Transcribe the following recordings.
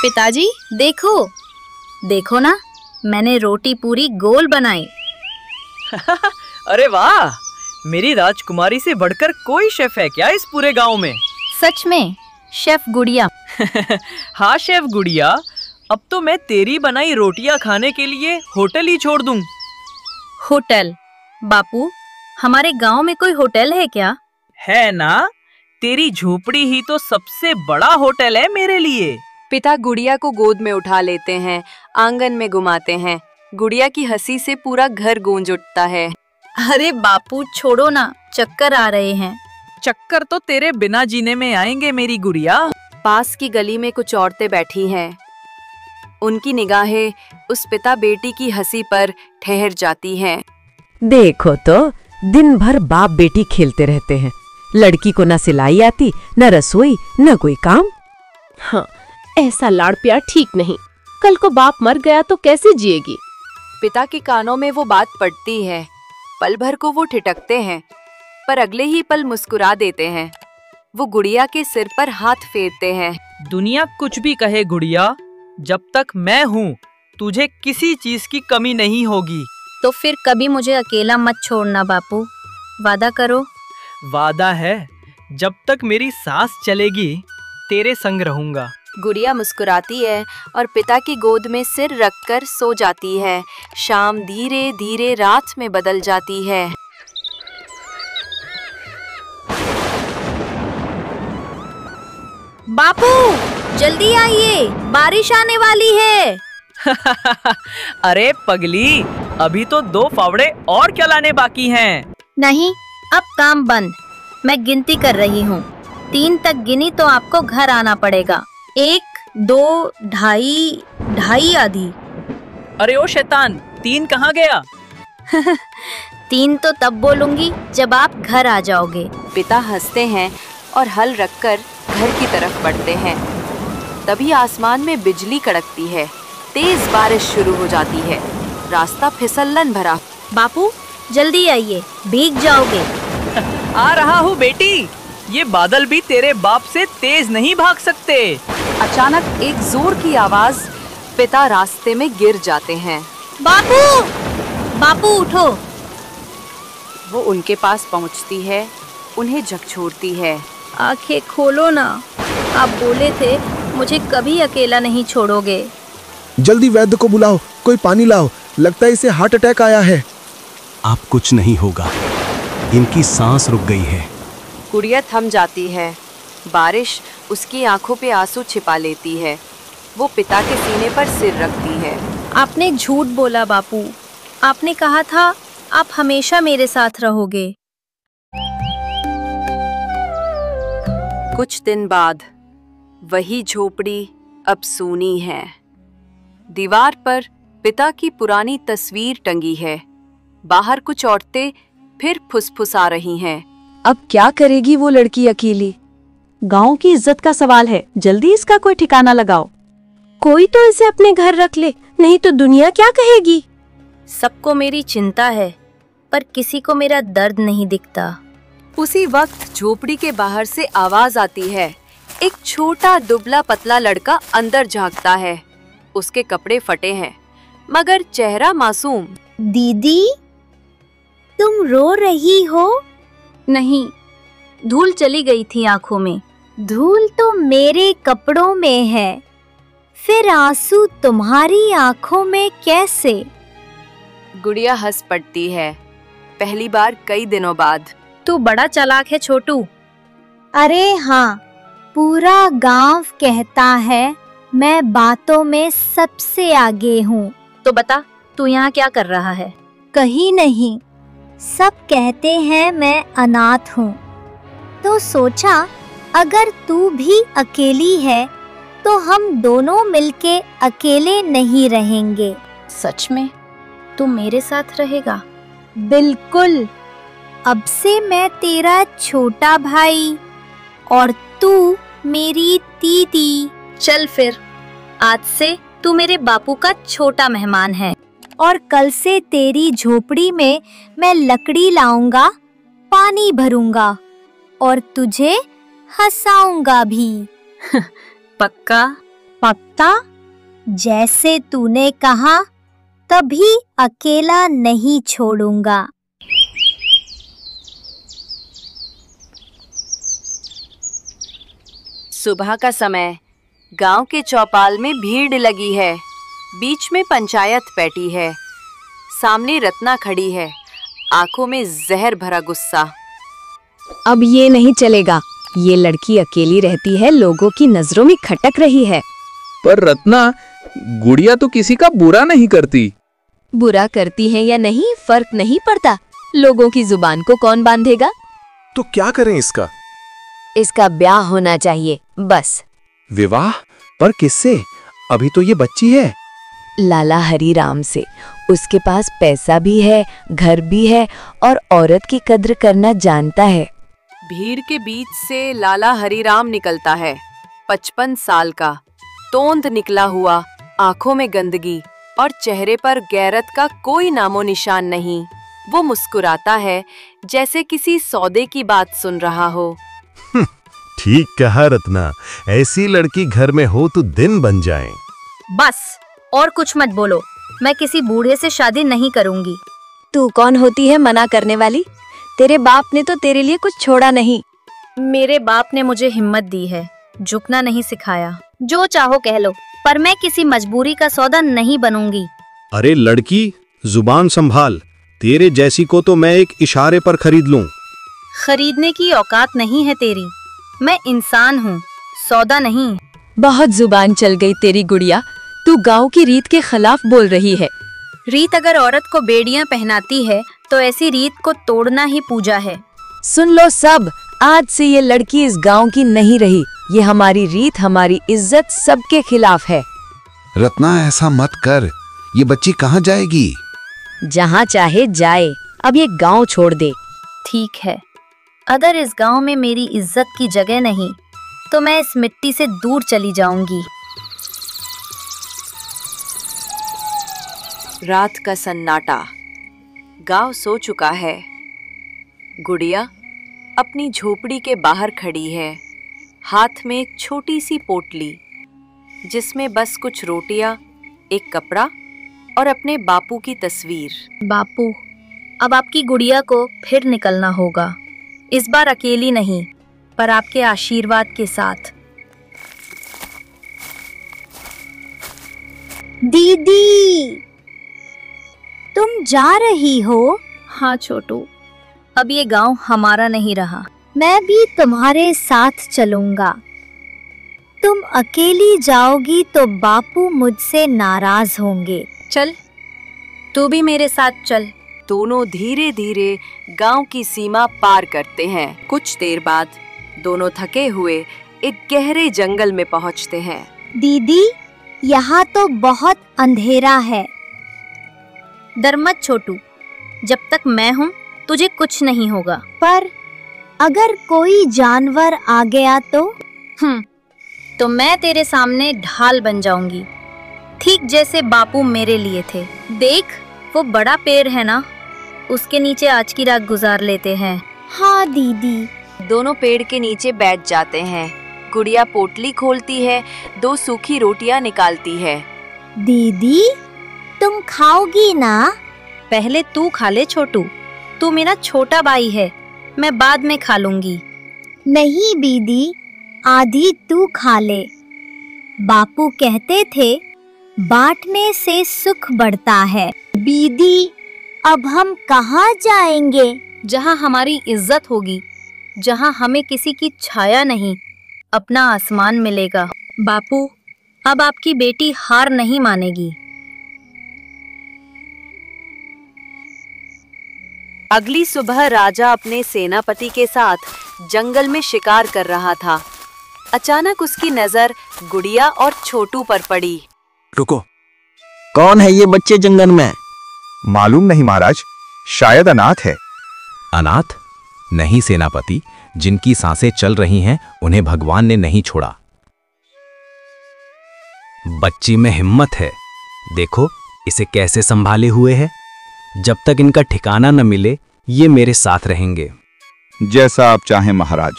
पिताजी देखो, देखो ना, मैंने रोटी पूरी गोल बनाई। अरे वाह, मेरी राजकुमारी से बढ़कर कोई शेफ है क्या इस पूरे गांव में? सच में शेफ गुड़िया। हाँ शेफ गुड़िया, अब तो मैं तेरी बनाई रोटियां खाने के लिए होटल ही छोड़ दूं। होटल? बापू, हमारे गांव में कोई होटल है क्या? है ना, तेरी झोपड़ी ही तो सबसे बड़ा होटल है मेरे लिए। पिता गुड़िया को गोद में उठा लेते हैं, आंगन में घुमाते हैं। गुड़िया की हंसी से पूरा घर गूंज उठता है। अरे बापू छोड़ो ना, चक्कर आ रहे हैं। चक्कर तो तेरे बिना जीने में आएंगे मेरी गुड़िया। पास की गली में कुछ औरतें बैठी हैं। उनकी निगाहें उस पिता बेटी की हंसी पर ठहर जाती हैं। देखो तो, दिन भर बाप बेटी खेलते रहते हैं। लड़की को न सिलाई आती, न रसोई, न कोई काम। हाँ, ऐसा लाड़ प्यार ठीक नहीं। कल को बाप मर गया तो कैसे जिएगी? पिता के कानों में वो बात पड़ती है। पल भर को वो ठिठकते हैं, पर अगले ही पल मुस्कुरा देते हैं। वो गुड़िया के सिर पर हाथ फेरते हैं। दुनिया कुछ भी कहे गुड़िया, जब तक मैं हूँ तुझे किसी चीज की कमी नहीं होगी। तो फिर कभी मुझे अकेला मत छोड़ना बापू, वादा करो। वादा है, जब तक मेरी सांस चलेगी तेरे संग रहूंगा। गुड़िया मुस्कुराती है और पिता की गोद में सिर रखकर सो जाती है। शाम धीरे धीरे रात में बदल जाती है। बापू जल्दी आइए, बारिश आने वाली है। अरे पगली, अभी तो 2 फावड़े और क्या लाने बाकी हैं। नहीं, अब काम बंद। मैं गिनती कर रही हूँ। 3 तक गिनी तो आपको घर आना पड़ेगा। 1, 2, ढाई, ढाई आधी। अरे ओ शैतान, 3 कहाँ गया? 3 तो तब बोलूंगी जब आप घर आ जाओगे। पिता हंसते हैं और हल रखकर घर की तरफ बढ़ते हैं। तभी आसमान में बिजली कड़कती है। तेज बारिश शुरू हो जाती है। रास्ता फिसलन भरा। बापू जल्दी आइए, भीग जाओगे। आ रहा हूँ बेटी। ये बादल भी तेरे बाप से तेज नहीं भाग सकते। अचानक एक जोर की आवाज, पिता रास्ते में गिर जाते हैं। बापू, बापू उठो। वो उनके पास पहुंचती है, उन्हें झकझोरती है। आंखें खोलो ना, आप बोले थे मुझे कभी अकेला नहीं छोड़ोगे। जल्दी वैद्य को बुलाओ, कोई पानी लाओ, लगता है इसे हार्ट अटैक आया है। अब कुछ नहीं होगा, इनकी सांस रुक गई है। गुड़िया थम जाती है। बारिश उसकी आंखों पे आंसू छिपा लेती है। वो पिता के सीने पर सिर रखती है। आपने झूठ बोला बापू, आपने कहा था आप हमेशा मेरे साथ रहोगे। कुछ दिन बाद वही झोपड़ी अब सूनी है। दीवार पर पिता की पुरानी तस्वीर टंगी है। बाहर कुछ औरतें फिर फुसफुसा रही हैं। अब क्या करेगी वो लड़की अकेली? गांव की इज्जत का सवाल है, जल्दी इसका कोई ठिकाना लगाओ। कोई तो इसे अपने घर रख ले, नहीं तो दुनिया क्या कहेगी? सबको मेरी चिंता है, पर किसी को मेरा दर्द नहीं दिखता। उसी वक्त झोपड़ी के बाहर से आवाज आती है। एक छोटा दुबला पतला लड़का अंदर झांकता है। उसके कपड़े फटे हैं, मगर चेहरा मासूम। दीदी, तुम रो रही हो? नहीं, धूल चली गई थी आंखों में। धूल तो मेरे कपड़ों में है, फिर आंसू तुम्हारी आंखों में कैसे? गुड़िया हंस पड़ती है, पहली बार कई दिनों बाद। तू बड़ा चालाक है छोटू। अरे हाँ, पूरा गांव कहता है मैं बातों में सबसे आगे हूँ। तो बता, तू यहाँ क्या कर रहा है? कहीं नहीं, सब कहते हैं मैं अनाथ हूँ, तो सोचा अगर तू भी अकेली है तो हम दोनों मिलके अकेले नहीं रहेंगे। सच में? तू मेरे साथ रहेगा? बिल्कुल। अब से मैं तेरा छोटा भाई और तू मेरी दीदी। चल फिर, आज से तू मेरे बापू का छोटा मेहमान है। और कल से तेरी झोपड़ी में मैं लकड़ी लाऊंगा, पानी भरूंगा और तुझे हंसाऊंगा भी। पक्का? पक्का? जैसे तूने कहा कभी अकेला नहीं छोड़ूंगा। सुबह का समय। गांव के चौपाल में भीड़ लगी है। बीच में पंचायत बैठी है। सामने रत्ना खड़ी है, आंखों में जहर भरा गुस्सा। अब ये नहीं चलेगा। ये लड़की अकेली रहती है, लोगों की नजरों में खटक रही है। पर रत्ना, गुड़िया तो किसी का बुरा नहीं करती। बुरा करती है या नहीं फर्क नहीं पड़ता। लोगों की जुबान को कौन बांधेगा? तो क्या करें इसका? इसका ब्याह होना चाहिए, बस। विवाह? पर किससे? अभी तो ये बच्ची है। लाला हरिराम से। उसके पास पैसा भी है, घर भी है और औरत की कद्र करना जानता है। भीड़ के बीच से लाला हरिराम निकलता है। 55 साल का, तोंद निकला हुआ, आंखों में गंदगी और चेहरे पर गैरत का कोई नामो निशान नहीं। वो मुस्कुराता है जैसे किसी सौदे की बात सुन रहा हो। ठीक कहा रत्ना, ऐसी लड़की घर में हो तो दिन बन जाए। बस, और कुछ मत बोलो। मैं किसी बूढ़े से शादी नहीं करूंगी। तू कौन होती है मना करने वाली? तेरे बाप ने तो तेरे लिए कुछ छोड़ा नहीं। मेरे बाप ने मुझे हिम्मत दी है, झुकना नहीं सिखाया। जो चाहो कह लो, पर मैं किसी मजबूरी का सौदा नहीं बनूंगी। अरे लड़की, जुबान संभाल। तेरे जैसी को तो मैं एक इशारे पर खरीद लूं। खरीदने की औकात नहीं है तेरी। मैं इंसान हूँ, सौदा नहीं। बहुत जुबान चल गई तेरी गुड़िया। तू गांव की रीत के खिलाफ बोल रही है। रीत अगर औरत को बेड़ियां पहनाती है तो ऐसी रीत को तोड़ना ही पूजा है। सुन लो सब, आज से ये लड़की इस गांव की नहीं रही। ये हमारी रीत, हमारी इज्जत सबके खिलाफ है। रत्ना, ऐसा मत कर। ये बच्ची कहाँ जाएगी? जहाँ चाहे जाए, अब ये गांव छोड़ दे। ठीक है, अगर इस गांव में मेरी इज्जत की जगह नहीं तो मैं इस मिट्टी से दूर चली जाऊंगी। रात का सन्नाटा। गांव सो चुका है। गुड़िया अपनी झोपड़ी के बाहर खड़ी है, हाथ में एक छोटी सी पोटली जिसमें बस कुछ रोटियां, एक कपड़ा और अपने बापू की तस्वीर। बापू, अब आपकी गुड़िया को फिर निकलना होगा। इस बार अकेली नहीं, पर आपके आशीर्वाद के साथ। दीदी, तुम जा रही हो? हाँ छोटू, अब ये गांव हमारा नहीं रहा। मैं भी तुम्हारे साथ चलूंगा। तुम अकेली जाओगी तो बापू मुझसे नाराज होंगे। चल, तू भी मेरे साथ चल। दोनों धीरे धीरे गांव की सीमा पार करते हैं। कुछ देर बाद दोनों थके हुए एक गहरे जंगल में पहुंचते हैं। दीदी, यहाँ तो बहुत अंधेरा है। डर मत छोटू, जब तक मैं हूँ तुझे कुछ नहीं होगा। पर अगर कोई जानवर आ गया तो? तो मैं तेरे सामने ढाल बन जाऊंगी, ठीक जैसे बापू मेरे लिए थे। देख, वो बड़ा पेड़ है ना, उसके नीचे आज की रात गुजार लेते हैं। हाँ दीदी। दोनों पेड़ के नीचे बैठ जाते हैं। गुड़िया पोटली खोलती है, 2 सूखी रोटियां निकालती है। दीदी, तुम खाओगी ना? पहले तू खा ले छोटू, तू मेरा छोटा भाई है, मैं बाद में खा लूंगी। नहीं दीदी, आधी तू खा ले। बापू कहते थे बांटने से सुख बढ़ता है। दीदी, अब हम कहाँ जाएंगे? जहाँ हमारी इज्जत होगी, जहाँ हमें किसी की छाया नहीं, अपना आसमान मिलेगा। बापू, अब आपकी बेटी हार नहीं मानेगी। अगली सुबह राजा अपने सेनापति के साथ जंगल में शिकार कर रहा था। अचानक उसकी नजर गुड़िया और छोटू पर पड़ी। रुको, कौन है ये बच्चे जंगल में? मालूम नहीं महाराज, शायद अनाथ है। अनाथ? नहीं सेनापति, जिनकी सांसें चल रही हैं उन्हें भगवान ने नहीं छोड़ा। बच्ची में हिम्मत है, देखो इसे कैसे संभाले हुए है। जब तक इनका ठिकाना न मिले ये मेरे साथ रहेंगे। जैसा आप चाहें महाराज।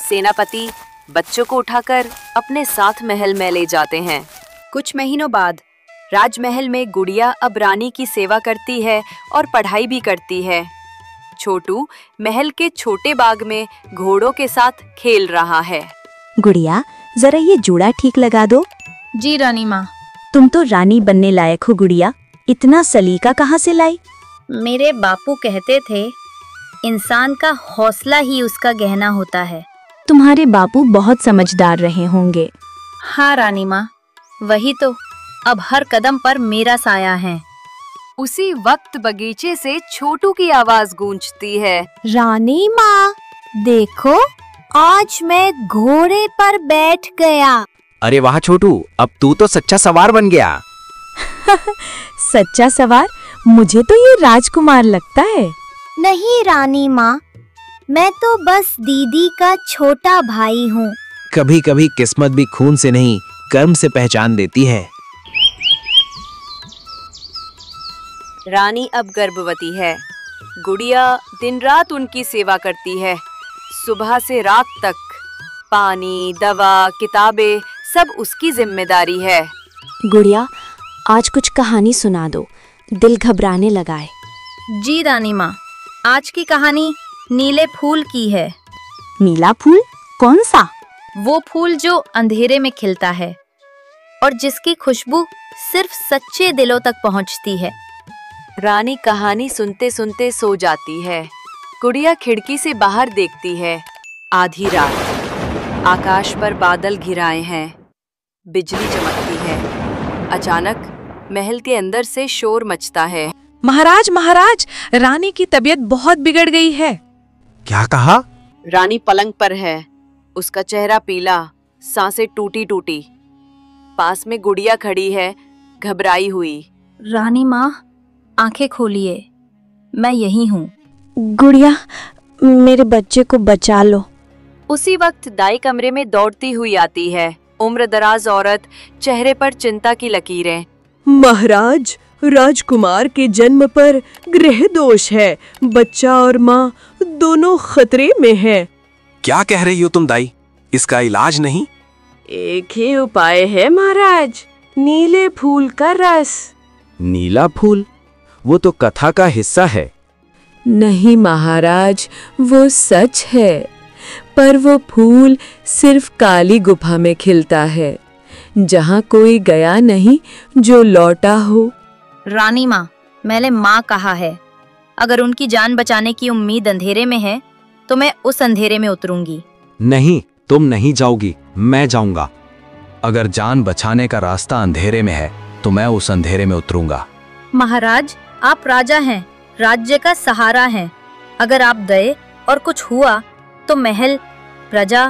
सेनापति बच्चों को उठाकर अपने साथ महल में ले जाते हैं। कुछ महीनों बाद राजमहल में गुड़िया अब रानी की सेवा करती है और पढ़ाई भी करती है। छोटू महल के छोटे बाग में घोड़ों के साथ खेल रहा है। गुड़िया, जरा ये जूड़ा ठीक लगा दो। जी रानी माँ। तुम तो रानी बनने लायक हो गुड़िया, इतना सलीका कहाँ से लाई? मेरे बापू कहते थे, इंसान का हौसला ही उसका गहना होता है। तुम्हारे बापू बहुत समझदार रहे होंगे। हाँ रानी माँ, वही तो, अब हर कदम पर मेरा साया है। उसी वक्त बगीचे से छोटू की आवाज गूंजती है। रानी माँ, देखो, आज मैं घोड़े पर बैठ गया। अरे वाह छोटू, अब तू तो सच्चा सवार बन गया। सच्चा सवार? मुझे तो ये राजकुमार लगता है। नहीं रानी माँ, मैं तो बस दीदी का छोटा भाई हूँ। कभी कभी किस्मत भी खून से नहीं, कर्म से पहचान देती है। रानी अब गर्भवती है। गुड़िया दिन रात उनकी सेवा करती है। सुबह से रात तक पानी, दवा, किताबें सब उसकी जिम्मेदारी है। गुड़िया, आज कुछ कहानी सुना दो, दिल घबराने लगा है। जी रानी माँ, आज की कहानी नीले फूल की है। नीला फूल? कौन सा? वो फूल जो अंधेरे में खिलता है और जिसकी खुशबू सिर्फ सच्चे दिलों तक पहुँचती है। रानी कहानी सुनते सुनते सो जाती है। गुड़िया खिड़की से बाहर देखती है। आधी रात, आकाश पर बादल घिराए हैं, बिजली चमकती है। अचानक महल के अंदर से शोर मचता है। महाराज, महाराज, रानी की तबीयत बहुत बिगड़ गई है। क्या कहा? रानी पलंग पर है, उसका चेहरा पीला, सांसें टूटी टूटी। पास में गुड़िया खड़ी है, घबराई हुई। रानी माँ, आंखें खोलिए, मैं यही हूँ। गुड़िया, मेरे बच्चे को बचा लो। उसी वक्त दाई कमरे में दौड़ती हुई आती है। उम्रदराज औरत, चेहरे पर चिंता की लकीरें। महाराज, राजकुमार के जन्म पर ग्रह दोष है, बच्चा और माँ दोनों खतरे में हैं। क्या कह रही हो तुम दाई? इसका इलाज नहीं? एक ही उपाय है महाराज, नीले फूल का रस। नीला फूल? वो तो कथा का हिस्सा है। नहीं महाराज, वो सच है, पर वो फूल सिर्फ काली गुफा में खिलता है, जहाँ कोई गया नहीं जो लौटा हो। रानी माँ, मैंने माँ कहा है, अगर उनकी जान बचाने की उम्मीद अंधेरे में है तो मैं उस अंधेरे में उतरूंगी। नहीं, तुम नहीं जाओगी, मैं जाऊंगा। अगर जान बचाने का रास्ता अंधेरे में है तो मैं उस अंधेरे में उतरूंगा। महाराज, आप राजा हैं, राज्य का सहारा हैं। अगर आप गए और कुछ हुआ तो महल, प्रजा।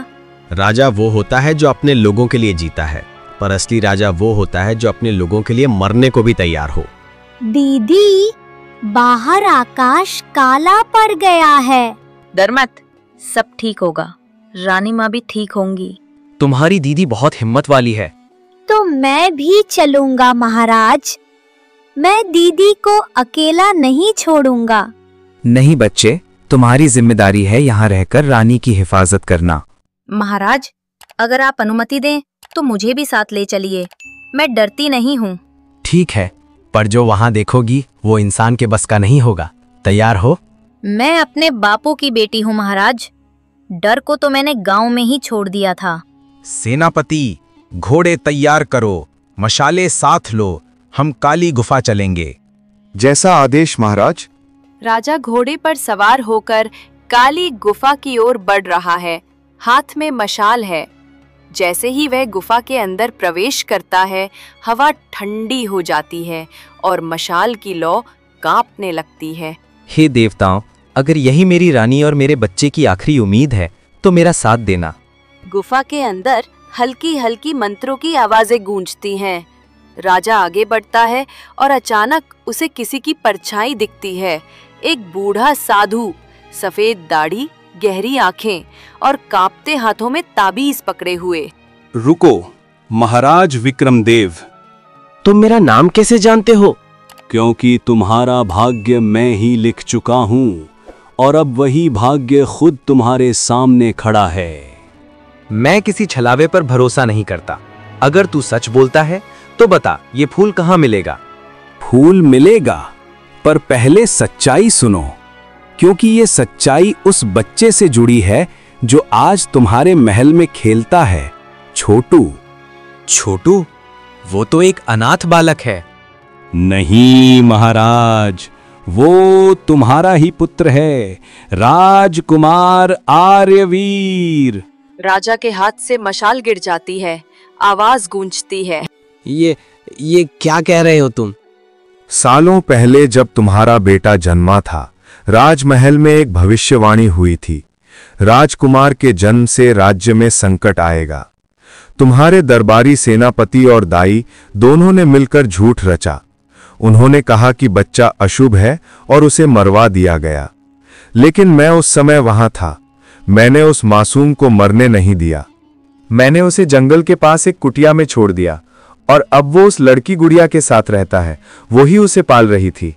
राजा वो होता है जो अपने लोगों के लिए जीता है, पर असली राजा वो होता है जो अपने लोगों के लिए मरने को भी तैयार हो। दीदी, बाहर आकाश काला पड़ गया है। डर मत, सब ठीक होगा। रानी माँ भी ठीक होंगी। तुम्हारी दीदी बहुत हिम्मत वाली है। तो मैं भी चलूंगा महाराज, मैं दीदी को अकेला नहीं छोड़ूंगा। नहीं बच्चे, तुम्हारी जिम्मेदारी है यहाँ रहकर रानी की हिफाजत करना। महाराज, अगर आप अनुमति दें तो मुझे भी साथ ले चलिए, मैं डरती नहीं हूँ। ठीक है, पर जो वहाँ देखोगी वो इंसान के बस का नहीं होगा। तैयार हो? मैं अपने बापू की बेटी हूँ महाराज, डर को तो मैंने गांव में ही छोड़ दिया था। सेनापति, घोड़े तैयार करो, मशाले साथ लो, हम काली गुफा चलेंगे। जैसा आदेश महाराज। राजा घोड़े पर सवार होकर काली गुफा की ओर बढ़ रहा है। हाथ में मशाल है। जैसे ही वह गुफा के अंदर प्रवेश करता है, हवा ठंडी हो जाती है और मशाल की लौ कांपने लगती है। हे देवताओं, अगर यही मेरी रानी और मेरे बच्चे की आखिरी उम्मीद है तो मेरा साथ देना। गुफा के अंदर हल्की हल्की मंत्रों की आवाजें गूंजती हैं। राजा आगे बढ़ता है और अचानक उसे किसी की परछाई दिखती है। एक बूढ़ा साधु, सफेद दाढ़ी, गहरी आंखें और कांपते हाथों में ताबीज पकड़े हुए। रुको, महाराज विक्रमदेव। तुम मेरा नाम कैसे जानते हो? क्योंकि तुम्हारा भाग्य मैं ही लिख चुका हूँ और अब वही भाग्य खुद तुम्हारे सामने खड़ा है। मैं किसी छलावे पर भरोसा नहीं करता। अगर तू सच बोलता है तो बता, ये फूल कहाँ मिलेगा? फूल मिलेगा, पर पहले सच्चाई सुनो, क्योंकि ये सच्चाई उस बच्चे से जुड़ी है जो आज तुम्हारे महल में खेलता है, छोटू। छोटू? वो तो एक अनाथ बालक है। नहीं महाराज, वो तुम्हारा ही पुत्र है, राजकुमार आर्यवीर। राजा के हाथ से मशाल गिर जाती है, आवाज गूंजती है। ये क्या कह रहे हो तुम? सालों पहले जब तुम्हारा बेटा जन्मा था, राजमहल में एक भविष्यवाणी हुई थी। राजकुमार के जन्म से राज्य में संकट आएगा। तुम्हारे दरबारी सेनापति और दाई दोनों ने मिलकर झूठ रचा। उन्होंने कहा कि बच्चा अशुभ है और उसे मरवा दिया गया। लेकिन मैं उस समय वहां था। मैंने उस मासूम को मरने नहीं दिया। मैंने उसे जंगल के पास एक कुटिया में छोड़ दिया और अब वो उस लड़की गुड़िया के साथ रहता है। वही उसे पाल रही थी।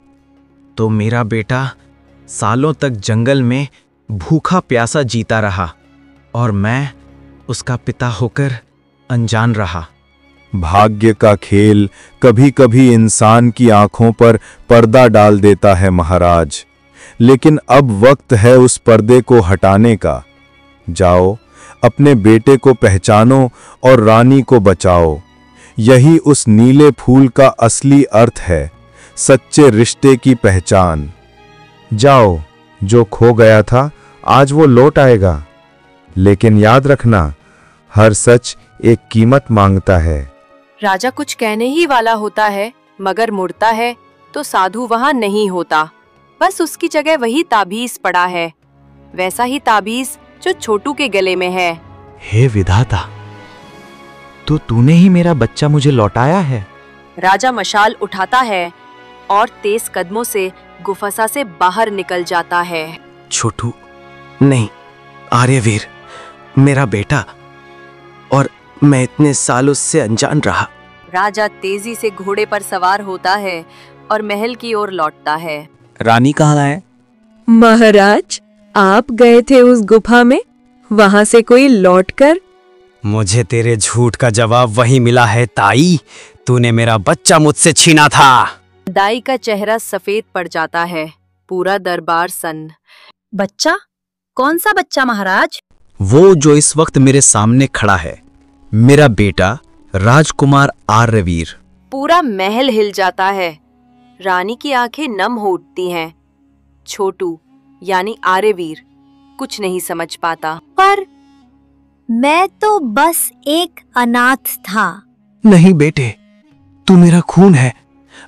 तो मेरा बेटा सालों तक जंगल में भूखा प्यासा जीता रहा और मैं उसका पिता होकर अनजान रहा। भाग्य का खेल कभी कभी इंसान की आंखों पर पर्दा डाल देता है महाराज, लेकिन अब वक्त है उस पर्दे को हटाने का। जाओ, अपने बेटे को पहचानो और रानी को बचाओ। यही उस नीले फूल का असली अर्थ है, सच्चे रिश्ते की पहचान। जाओ, जो खो गया था आज वो लौट आएगा। लेकिन याद रखना, हर सच एक कीमत मांगता है। राजा कुछ कहने ही वाला होता है, मगर मुड़ता है तो साधु वहां नहीं होता। बस उसकी जगह वही ताबीज पड़ा है, वैसा ही ताबीज जो छोटू के गले में है। हे विधाता, तो तूने ही मेरा बच्चा मुझे लौटाया है। राजा मशाल उठाता है और तेज कदमों से गुफसा से बाहर निकल जाता है। छोटू नहीं, आर्यवीर मेरा बेटा, और मैं इतने सालों से अनजान रहा। राजा तेजी से घोड़े पर सवार होता है और महल की ओर लौटता है। रानी कहाँ है? महाराज, आप गए थे उस गुफा में, वहां से कोई लौटकर? मुझे तेरे झूठ का जवाब वही मिला है ताई। तूने मेरा बच्चा मुझसे छीना था। दाई का चेहरा सफेद पड़ जाता है। पूरा दरबार सन्न। बच्चा? कौन सा बच्चा महाराज? वो जो इस वक्त मेरे सामने खड़ा है, मेरा बेटा राजकुमार आर्यवीर। पूरा महल हिल जाता है। रानी की आंखें नम हो उठती हैं। छोटू यानी आर्यवीर कुछ नहीं समझ पाता। पर मैं तो बस एक अनाथ था। नहीं बेटे, तू मेरा खून है।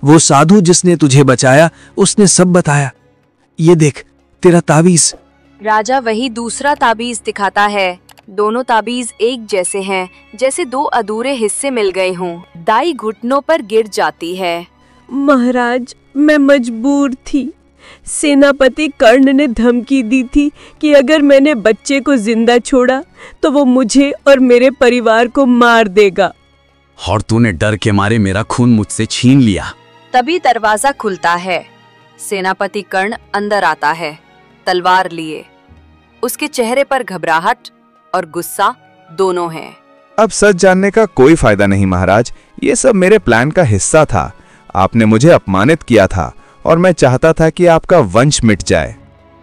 वो साधु जिसने तुझे बचाया, उसने सब बताया। ये देख, तेरा ताबीज। राजा वही दूसरा ताबीज दिखाता है। दोनों ताबीज एक जैसे हैं, जैसे दो अधूरे हिस्से मिल गए हों। दाई घुटनों पर गिर जाती है। महाराज, मैं मजबूर थी। सेनापति कर्ण ने धमकी दी थी कि अगर मैंने बच्चे को जिंदा छोड़ा तो वो मुझे और मेरे परिवार को मार देगा। और तूने डर के मारे मेरा खून मुझसे छीन लिया। तभी दरवाजा खुलता है। सेनापति कर्ण अंदर आता है, तलवार लिए। उसके चेहरे पर घबराहट और गुस्सा दोनों हैं। अब सच जानने का कोई फायदा नहीं महाराज, ये सब मेरे प्लान का हिस्सा था। आपने मुझे अपमानित किया था और मैं चाहता था कि आपका वंश मिट जाए।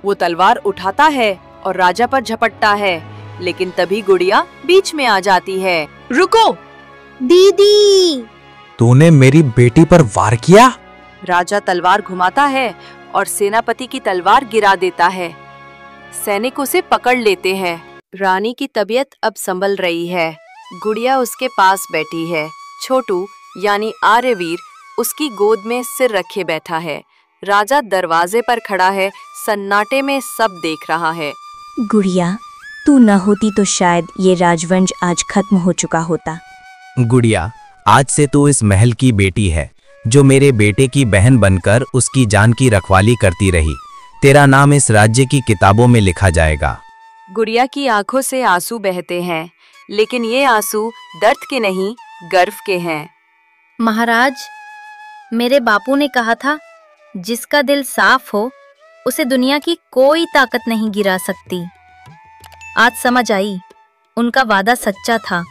वो तलवार उठाता है और राजा पर झपटता है, लेकिन तभी गुड़िया बीच में आ जाती है। रुको दीदी! तूने मेरी बेटी पर वार किया? राजा तलवार घुमाता है और सेनापति की तलवार गिरा देता है। सैनिक उसे पकड़ लेते हैं। रानी की तबीयत अब संभल रही है। गुड़िया उसके पास बैठी है। छोटू यानी आर्यवीर उसकी गोद में सिर रखे बैठा है। राजा दरवाजे पर खड़ा है। सन्नाटे में सब देख रहा है। गुड़िया, तू न होती तो शायद ये राजवंश आज खत्म हो चुका होता। गुड़िया, आज से तू इस महल की बेटी है, जो मेरे बेटे की बहन बनकर उसकी जान की रखवाली करती रही। तेरा नाम इस राज्य की किताबों में लिखा जाएगा। गुड़िया की आंखों से आंसू बहते हैं, लेकिन ये आंसू दर्द के नहीं, गर्व के हैं। महाराज, मेरे बापू ने कहा था, जिसका दिल साफ हो उसे दुनिया की कोई ताकत नहीं गिरा सकती। आज समझ आई, उनका वादा सच्चा था।